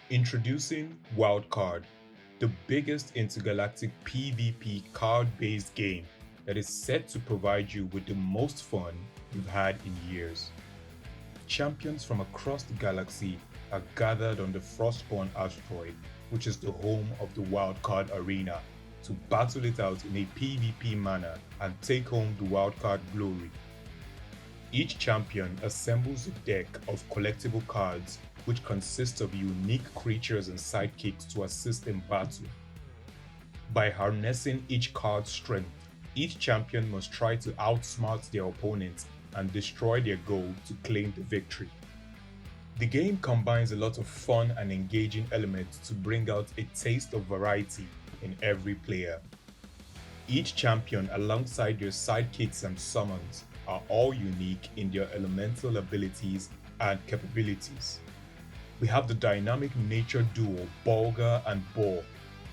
Introducing Wildcard, the biggest intergalactic PvP card-based game that is set to provide you with the most fun you've had in years. Champions from across the galaxy are gathered on the Frostborn asteroid, which is the home of the Wildcard Arena, to battle it out in a PvP manner and take home the Wildcard glory. Each champion assembles a deck of collectible cards which consist of unique creatures and sidekicks to assist in battle. By harnessing each card's strength, each champion must try to outsmart their opponent and destroy their goal to claim the victory. The game combines a lot of fun and engaging elements to bring out a taste of variety in every player. Each champion alongside their sidekicks and summons are all unique in their elemental abilities and capabilities. We have the dynamic nature duo Bolga and Boar,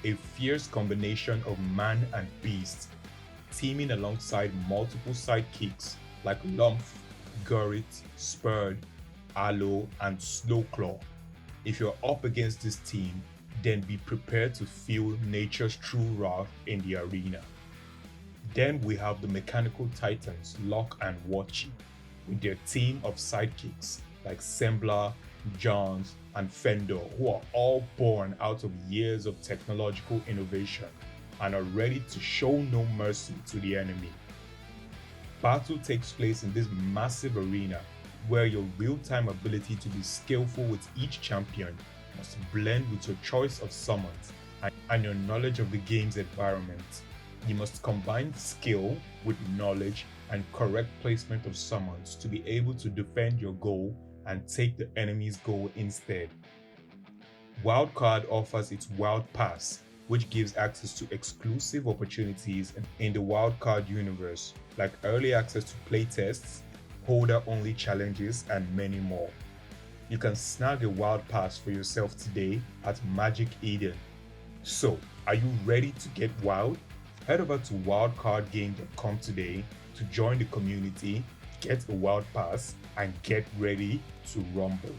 a fierce combination of man and beast, teaming alongside multiple sidekicks like Lumph, Gurrit, Spurred, Aloe, and Slowclaw. If you're up against this team, then be prepared to feel nature's true wrath in the arena. Then we have the mechanical titans Locke and Watchy, with their team of sidekicks like Sembla, Johns, and Fendor, who are all born out of years of technological innovation and are ready to show no mercy to the enemy. Battle takes place in this massive arena where your real-time ability to be skillful with each champion must blend with your choice of summons and your knowledge of the game's environment. You must combine skill with knowledge and correct placement of summons to be able to defend your goal and take the enemy's goal instead. Wildcard offers its Wild Pass, which gives access to exclusive opportunities in the Wildcard universe, like early access to playtests, holder-only challenges, and many more. You can snag a Wild Pass for yourself today at Magic Eden. So, are you ready to get wild? Head over to wildcardgame.com today to join the community, get a Wild Pass, and get ready to rumble.